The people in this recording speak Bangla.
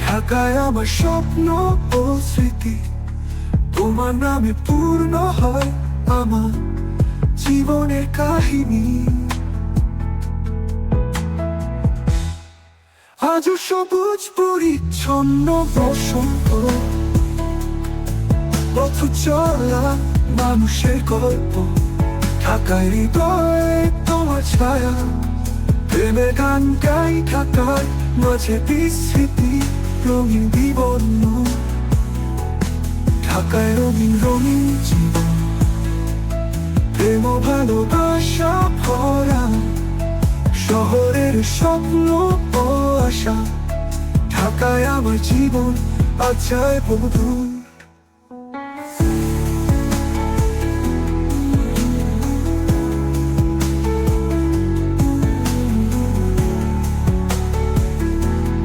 ঢাকায় আমার স্বপ্ন ও স্মৃতি, তোমার নামে পূর্ণ হয় আমার জীবনের কাহিনী। আজও সবুজ পরিচ্ছন্ন বসন্ত, পথ চলা মানুষের গল্প, ঢাকায় হৃদয়ে তোমার ছায়া। প্রেমের গান গাই ঢাকার মাঝে বিস্মৃতি, রঙিন বিবর্ণ। ঢাকায় রঙিন রঙিন জীবন, প্রেম ও ভালোবাসা ভরা, শহরের স্বপ্ন ও আশা। ঢাকায় আমার জীবন আজ যায় বহুদূর।